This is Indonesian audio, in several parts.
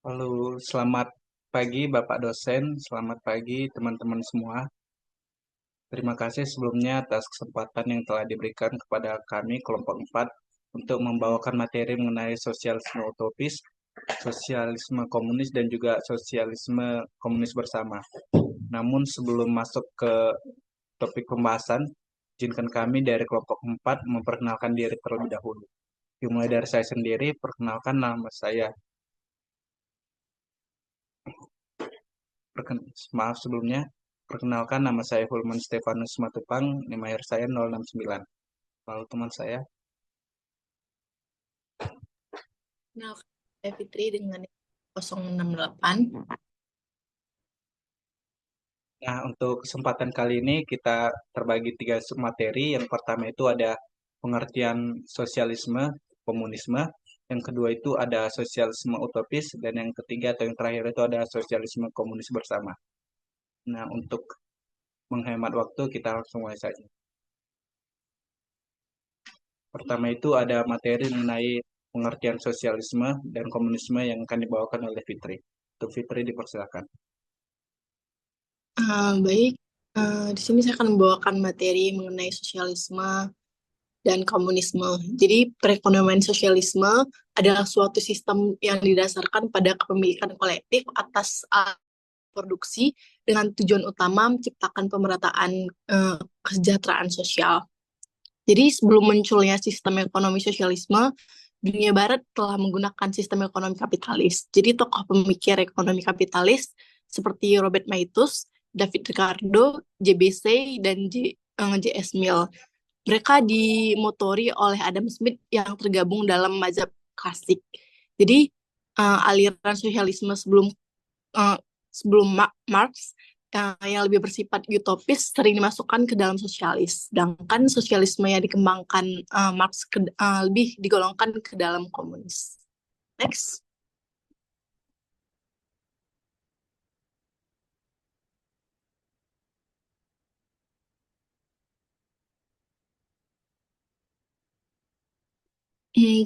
Halo, selamat pagi Bapak dosen, selamat pagi teman-teman semua. Terima kasih sebelumnya atas kesempatan yang telah diberikan kepada kami kelompok 4 untuk membawakan materi mengenai sosialisme utopis, sosialisme komunis dan juga sosialisme komunis bersama. Namun sebelum masuk ke topik pembahasan, izinkan kami dari kelompok 4 memperkenalkan diri terlebih dahulu. Dimulai dari saya sendiri, perkenalkan nama saya. Maaf sebelumnya, perkenalkan nama saya Hulman Stefanus Matupang, NIM akhir saya 069. Lalu teman saya. Nah, saya Fitri dengan 068. Nah, untuk kesempatan kali ini kita terbagi 3 submateri. Yang pertama itu ada pengertian sosialisme, komunisme. Yang kedua itu ada sosialisme utopis. Dan yang ketiga atau yang terakhir itu ada sosialisme komunis bersama. Nah, untuk menghemat waktu kita langsung mulai saja. Pertama itu ada materi mengenai pengertian sosialisme dan komunisme yang akan dibawakan oleh Fitri. Untuk Fitri dipersilakan. Baik, di sini saya akan membawakan materi mengenai sosialisme dan komunisme. Jadi, perekonomian sosialisme adalah suatu sistem yang didasarkan pada kepemilikan kolektif atas alat produksi dengan tujuan utama menciptakan pemerataan kesejahteraan sosial. Jadi sebelum munculnya sistem ekonomi sosialisme, dunia barat telah menggunakan sistem ekonomi kapitalis. Jadi tokoh pemikir ekonomi kapitalis seperti Robert Malthus, David Ricardo, JBC, dan J.S. Mill. Mereka dimotori oleh Adam Smith yang tergabung dalam mazhab klasik. Jadi aliran sosialisme uh, sebelum Marx yang lebih bersifat utopis sering dimasukkan ke dalam sosialis, sedangkan sosialisme yang dikembangkan Marx lebih digolongkan ke dalam komunis. Next.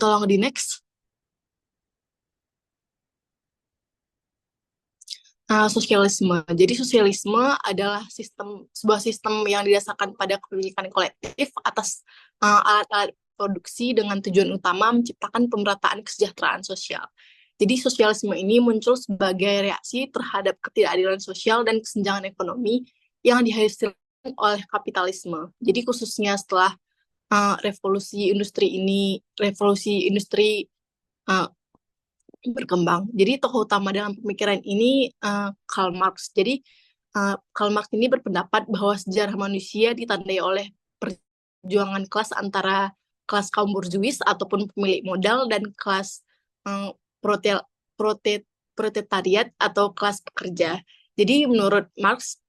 Tolong di next. Sosialisme. Jadi sosialisme adalah sebuah sistem yang didasarkan pada kepemilikan kolektif atas alat-alat produksi dengan tujuan utama menciptakan pemerataan kesejahteraan sosial. Jadi sosialisme ini muncul sebagai reaksi terhadap ketidakadilan sosial dan kesenjangan ekonomi yang dihasilkan oleh kapitalisme. Jadi khususnya setelah revolusi industri uh, berkembang. Jadi tokoh utama dalam pemikiran ini Karl Marx. Jadi Karl Marx ini berpendapat bahwa sejarah manusia ditandai oleh perjuangan kelas antara kelas kaum borjuis ataupun pemilik modal dan kelas uh, prote, prote, proletariat atau kelas pekerja. Jadi menurut Marx,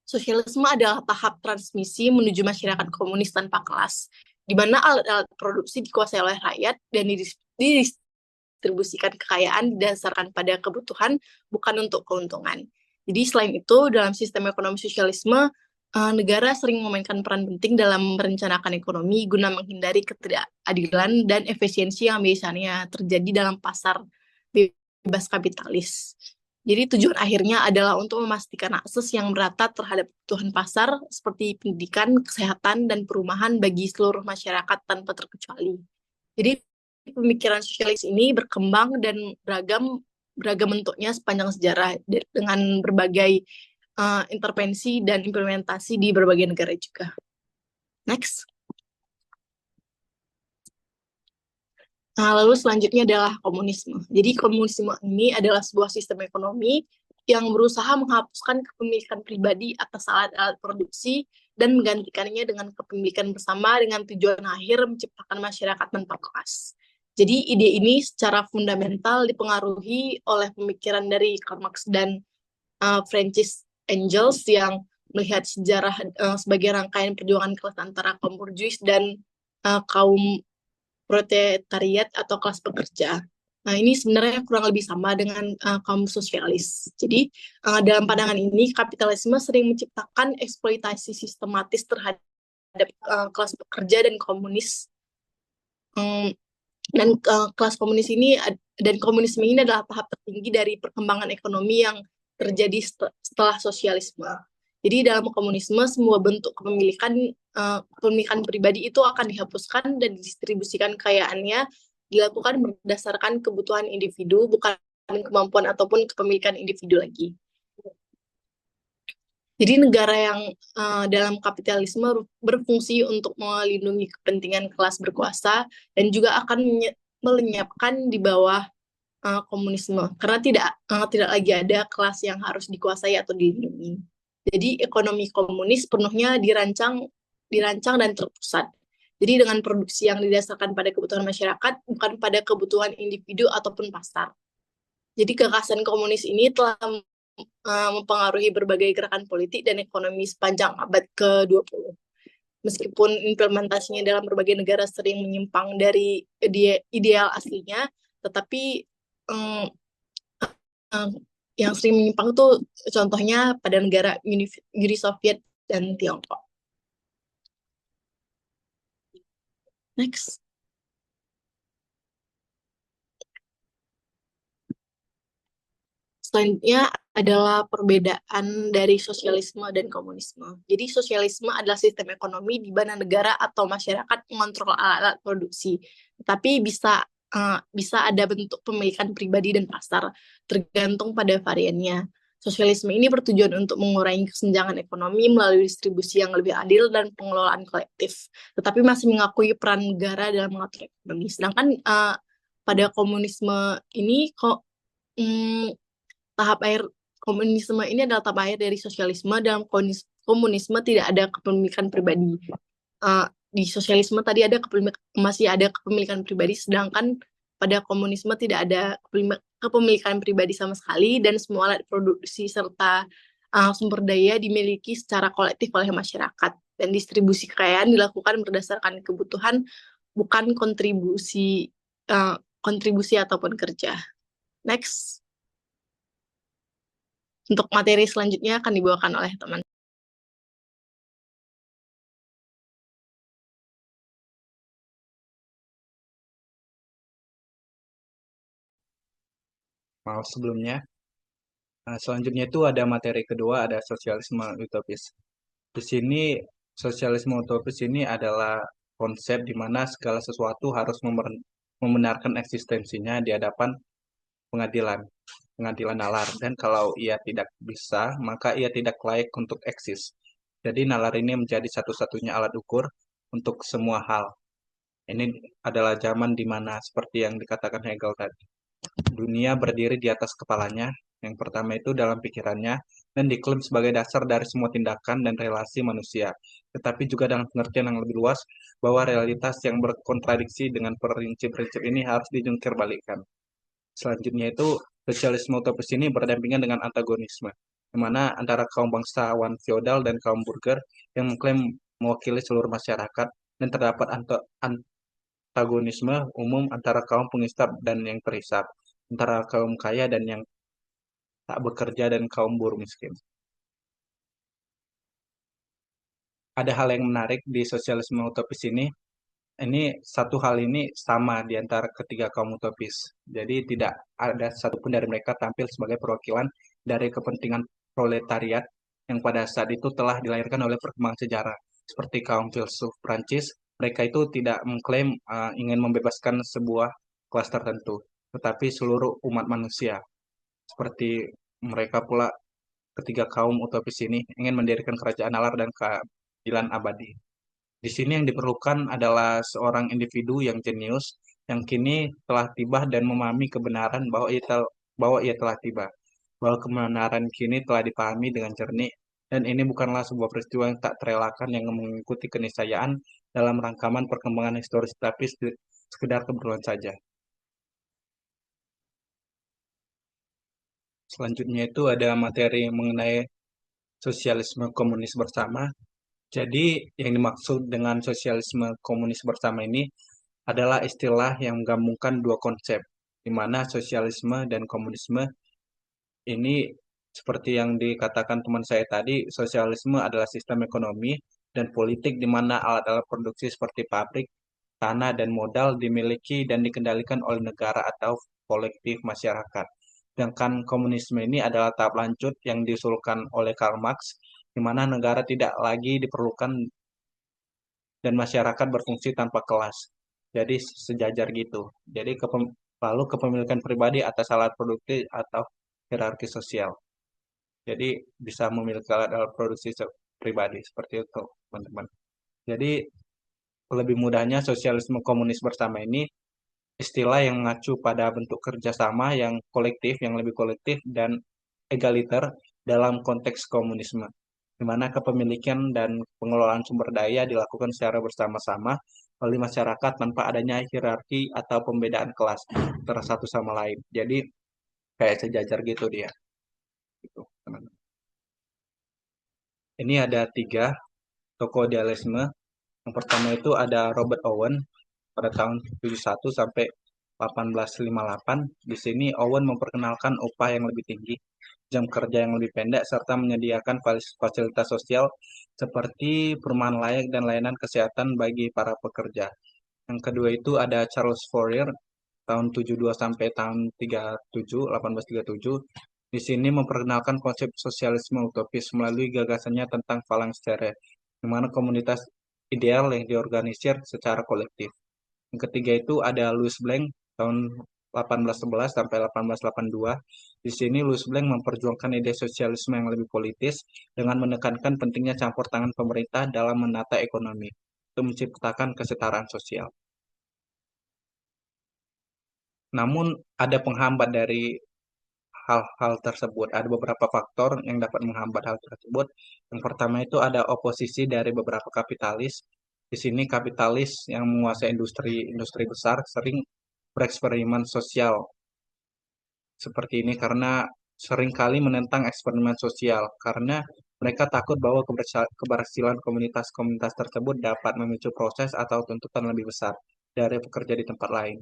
sosialisme adalah tahap transmisi menuju masyarakat komunis tanpa kelas, di mana alat-alat produksi dikuasai oleh rakyat dan distribusikan kekayaan didasarkan pada kebutuhan, bukan untuk keuntungan. Jadi selain itu, dalam sistem ekonomi sosialisme, negara sering memainkan peran penting dalam merencanakan ekonomi guna menghindari ketidakadilan dan efisiensi yang biasanya terjadi dalam pasar bebas kapitalis. Jadi tujuan akhirnya adalah untuk memastikan akses yang merata terhadap kebutuhan pasar seperti pendidikan, kesehatan, dan perumahan bagi seluruh masyarakat tanpa terkecuali. Jadi pemikiran sosialis ini berkembang dan beragam bentuknya sepanjang sejarah dengan berbagai intervensi dan implementasi di berbagai negara juga. Next. Lalu selanjutnya adalah komunisme. Jadi komunisme ini adalah sebuah sistem ekonomi yang berusaha menghapuskan kepemilikan pribadi atas alat-alat produksi dan menggantikannya dengan kepemilikan bersama dengan tujuan akhir menciptakan masyarakat tanpa kelas. Jadi ide ini secara fundamental dipengaruhi oleh pemikiran dari Karl Marx dan Francis Engels yang melihat sejarah sebagai rangkaian perjuangan kelas antara kaum borjuis dan kaum proletariat atau kelas pekerja. Nah, ini sebenarnya kurang lebih sama dengan kaum sosialis. Jadi, dalam pandangan ini, kapitalisme sering menciptakan eksploitasi sistematis terhadap kelas pekerja dan komunis Dan kelas komunis ini dan komunisme ini adalah tahap tertinggi dari perkembangan ekonomi yang terjadi setelah sosialisme. Jadi dalam komunisme semua bentuk kepemilikan pribadi itu akan dihapuskan dan didistribusikan kekayaannya dilakukan berdasarkan kebutuhan individu, bukan kemampuan ataupun kepemilikan individu lagi. Jadi negara yang dalam kapitalisme berfungsi untuk melindungi kepentingan kelas berkuasa dan juga akan melenyapkan di bawah komunisme karena tidak lagi ada kelas yang harus dikuasai atau dilindungi. Jadi ekonomi komunis penuhnya dirancang dan terpusat. Jadi dengan produksi yang didasarkan pada kebutuhan masyarakat bukan pada kebutuhan individu ataupun pasar. Jadi gagasan komunis ini telah mempengaruhi berbagai gerakan politik dan ekonomi sepanjang abad ke-20. Meskipun implementasinya dalam berbagai negara sering menyimpang dari ideal aslinya, tetapi um, um, yang sering menyimpang itu contohnya pada negara Uni Soviet dan Tiongkok. Next. Selanjutnya adalah perbedaan dari sosialisme dan komunisme. Jadi sosialisme adalah sistem ekonomi di mana negara atau masyarakat mengontrol alat-alat produksi, tetapi bisa ada bentuk pemilikan pribadi dan pasar, tergantung pada variannya. Sosialisme ini bertujuan untuk mengurangi kesenjangan ekonomi melalui distribusi yang lebih adil dan pengelolaan kolektif, tetapi masih mengakui peran negara dalam mengatur ekonomi. Sedangkan pada komunisme ini kok tahap akhir komunisme ini adalah tahap akhir dari sosialisme. Dalam komunisme tidak ada kepemilikan pribadi. Di sosialisme tadi masih ada kepemilikan pribadi, sedangkan pada komunisme tidak ada kepemilikan pribadi sama sekali dan semua alat produksi serta sumber daya dimiliki secara kolektif oleh masyarakat dan distribusi kekayaan dilakukan berdasarkan kebutuhan bukan kontribusi ataupun kerja. Next. Untuk materi selanjutnya akan dibawakan oleh teman. Maaf sebelumnya. Selanjutnya itu ada materi kedua, ada sosialisme utopis. Di sini sosialisme utopis ini adalah konsep di mana segala sesuatu harus membenarkan eksistensinya di hadapan pengadilan, pengadilan nalar. Dan kalau ia tidak bisa, maka ia tidak layak untuk eksis. Jadi nalar ini menjadi satu-satunya alat ukur untuk semua hal. Ini adalah zaman di mana seperti yang dikatakan Hegel tadi. Dunia berdiri di atas kepalanya. Yang pertama itu dalam pikirannya dan diklaim sebagai dasar dari semua tindakan dan relasi manusia. Tetapi juga dalam pengertian yang lebih luas bahwa realitas yang berkontradiksi dengan prinsip-prinsip ini harus dijungkir balikkan. Selanjutnya itu sosialisme utopis ini berdampingan dengan antagonisme, di mana antara kaum bangsawan feodal dan kaum burger yang mengklaim mewakili seluruh masyarakat dan terdapat antagonisme umum antara kaum penghisap dan yang terhisap, antara kaum kaya dan yang tak bekerja dan kaum buruh miskin. Ada hal yang menarik di sosialisme utopis ini. Ini satu hal ini sama di antara ketiga kaum utopis. Jadi tidak ada satupun dari mereka tampil sebagai perwakilan dari kepentingan proletariat yang pada saat itu telah dilahirkan oleh perkembangan sejarah. Seperti kaum filsuf Prancis, mereka itu tidak mengklaim ingin membebaskan sebuah kelas tertentu, tetapi seluruh umat manusia. Seperti mereka pula ketiga kaum utopis ini ingin mendirikan kerajaan nalar dan keadilan abadi. Di sini yang diperlukan adalah seorang individu yang jenius, yang kini telah tiba dan memahami kebenaran bahwa ia telah tiba. Bahwa kebenaran kini telah dipahami dengan jernih, dan ini bukanlah sebuah peristiwa yang tak terelakkan yang mengikuti keniscayaan dalam rangkaman perkembangan historis, tapi sekedar kebetulan saja. Selanjutnya itu ada materi mengenai sosialisme komunis bersama. Jadi yang dimaksud dengan sosialisme komunis bersama ini adalah istilah yang menggabungkan dua konsep, di mana sosialisme dan komunisme ini seperti yang dikatakan teman saya tadi, sosialisme adalah sistem ekonomi dan politik di mana alat-alat produksi seperti pabrik, tanah, dan modal dimiliki dan dikendalikan oleh negara atau kolektif masyarakat. Sedangkan komunisme ini adalah tahap lanjut yang diusulkan oleh Karl Marx, di mana negara tidak lagi diperlukan dan masyarakat berfungsi tanpa kelas. Jadi sejajar gitu. Jadi lalu kepemilikan pribadi atas alat produksi atau hierarki sosial. Jadi bisa memiliki alat produksi pribadi seperti itu, teman-teman. Jadi lebih mudahnya sosialisme komunis bersama ini istilah yang mengacu pada bentuk kerjasama yang kolektif, yang lebih kolektif dan egaliter dalam konteks komunisme, di mana kepemilikan dan pengelolaan sumber daya dilakukan secara bersama-sama oleh masyarakat tanpa adanya hierarki atau pembedaan kelas antara satu sama lain. Jadi kayak sejajar gitu dia. Gitu, teman-teman. Ini ada 3 tokoh idealisme. Yang pertama itu ada Robert Owen pada tahun 71 sampai 1858. Di sini Owen memperkenalkan upah yang lebih tinggi, jam kerja yang lebih pendek, serta menyediakan fasilitas sosial seperti perumahan layak dan layanan kesehatan bagi para pekerja. Yang kedua itu ada Charles Fourier tahun 72 sampai tahun 37, 1837. Di sini memperkenalkan konsep sosialisme utopis melalui gagasannya tentang Phalanstère, di mana komunitas ideal yang diorganisir secara kolektif. Yang ketiga itu ada Louis Blanc tahun 1811 sampai 1882. Di sini Louis Blanc memperjuangkan ide sosialisme yang lebih politis dengan menekankan pentingnya campur tangan pemerintah dalam menata ekonomi untuk menciptakan kesetaraan sosial. Namun ada penghambat dari hal-hal tersebut. Ada beberapa faktor yang dapat menghambat hal tersebut. Yang pertama itu ada oposisi dari beberapa kapitalis. Di sini kapitalis yang menguasai industri besar sering bereksperimen sosial seperti ini karena seringkali menentang eksperimen sosial karena mereka takut bahwa keberhasilan komunitas-komunitas tersebut dapat memicu proses atau tuntutan lebih besar dari pekerja di tempat lain.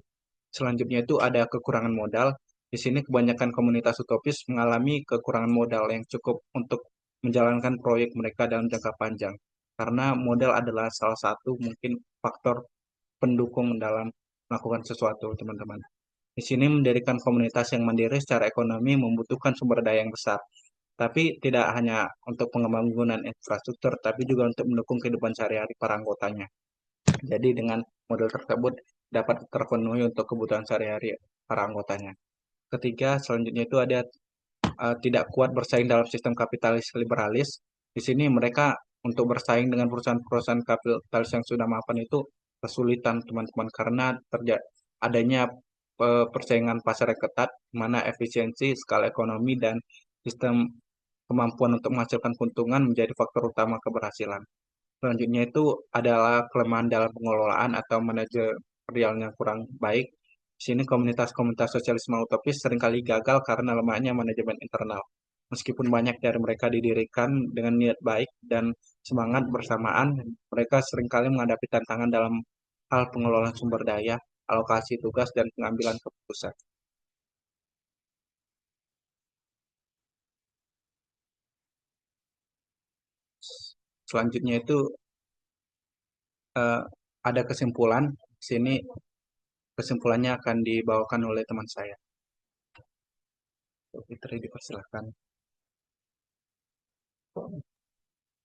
Selanjutnya itu ada kekurangan modal. Di sini kebanyakan komunitas utopis mengalami kekurangan modal yang cukup untuk menjalankan proyek mereka dalam jangka panjang. Karena modal adalah salah satu mungkin faktor pendukung dalam melakukan sesuatu, teman-teman. Di sini mendirikan komunitas yang mandiri secara ekonomi membutuhkan sumber daya yang besar. Tapi tidak hanya untuk pembangunan infrastruktur, tapi juga untuk mendukung kehidupan sehari-hari para anggotanya. Jadi dengan model tersebut dapat terpenuhi untuk kebutuhan sehari-hari para anggotanya. Ketiga, selanjutnya itu ada tidak kuat bersaing dalam sistem kapitalis liberalis. Di sini mereka untuk bersaing dengan perusahaan-perusahaan kapitalis yang sudah mapan itu kesulitan teman-teman karena adanya persaingan pasar yang ketat, mana efisiensi, skala ekonomi, dan sistem kemampuan untuk menghasilkan keuntungan menjadi faktor utama keberhasilan. Selanjutnya itu adalah kelemahan dalam pengelolaan atau manajerialnya kurang baik. Di sini komunitas-komunitas sosialisme utopis seringkali gagal karena lemahnya manajemen internal. Meskipun banyak dari mereka didirikan dengan niat baik dan semangat bersamaan, mereka seringkali menghadapi tantangan dalam hal pengelolaan sumber daya, alokasi tugas, dan pengambilan keputusan. Selanjutnya itu eh, ada kesimpulan. Di sini kesimpulannya akan dibawakan oleh teman saya. Fitri, dipersilakan.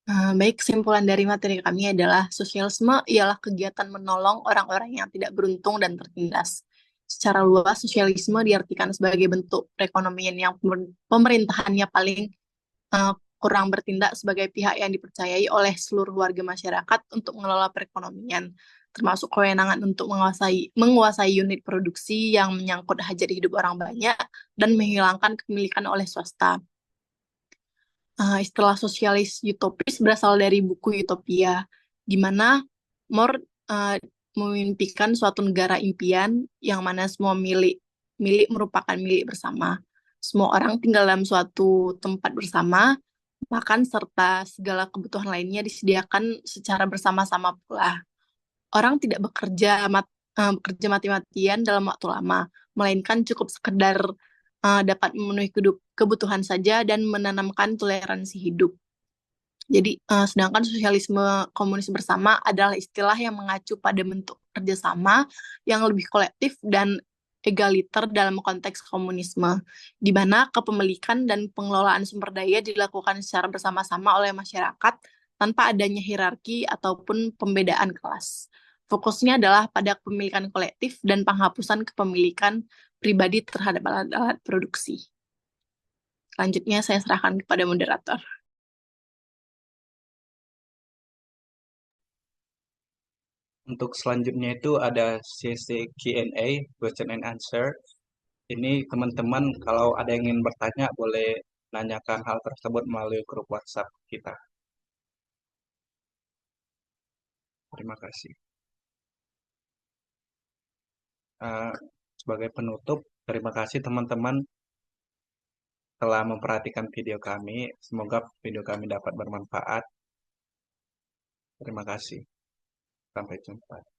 Baik, kesimpulan dari materi kami adalah sosialisme ialah kegiatan menolong orang-orang yang tidak beruntung dan tertindas. Secara luas, sosialisme diartikan sebagai bentuk perekonomian yang pemerintahannya paling uh, kurang bertindak sebagai pihak yang dipercayai oleh seluruh warga masyarakat untuk mengelola perekonomian, termasuk kewenangan untuk menguasai unit produksi yang menyangkut hajat hidup orang banyak dan menghilangkan kepemilikan oleh swasta. Istilah sosialis utopis berasal dari buku Utopia, di mana More memimpikan suatu negara impian yang mana semua milik merupakan milik bersama. Semua orang tinggal dalam suatu tempat bersama, makan serta segala kebutuhan lainnya disediakan secara bersama-sama pula. Orang tidak bekerja mati-matian dalam waktu lama, melainkan cukup sekedar dapat memenuhi kebutuhan saja dan menanamkan toleransi hidup. Jadi, sedangkan sosialisme komunis bersama adalah istilah yang mengacu pada bentuk kerjasama yang lebih kolektif dan egaliter dalam konteks komunisme, di mana kepemilikan dan pengelolaan sumber daya dilakukan secara bersama-sama oleh masyarakat tanpa adanya hierarki ataupun pembedaan kelas. Fokusnya adalah pada kepemilikan kolektif dan penghapusan kepemilikan pribadi terhadap alat-alat produksi. Selanjutnya saya serahkan kepada moderator. Untuk selanjutnya itu ada sesi Q&A, question and answer. Ini teman-teman kalau ada yang ingin bertanya boleh nanyakan hal tersebut melalui grup WhatsApp kita. Terima kasih. Eh, Sebagai penutup, terima kasih teman-teman telah memperhatikan video kami. Semoga video kami dapat bermanfaat. Terima kasih. Sampai jumpa.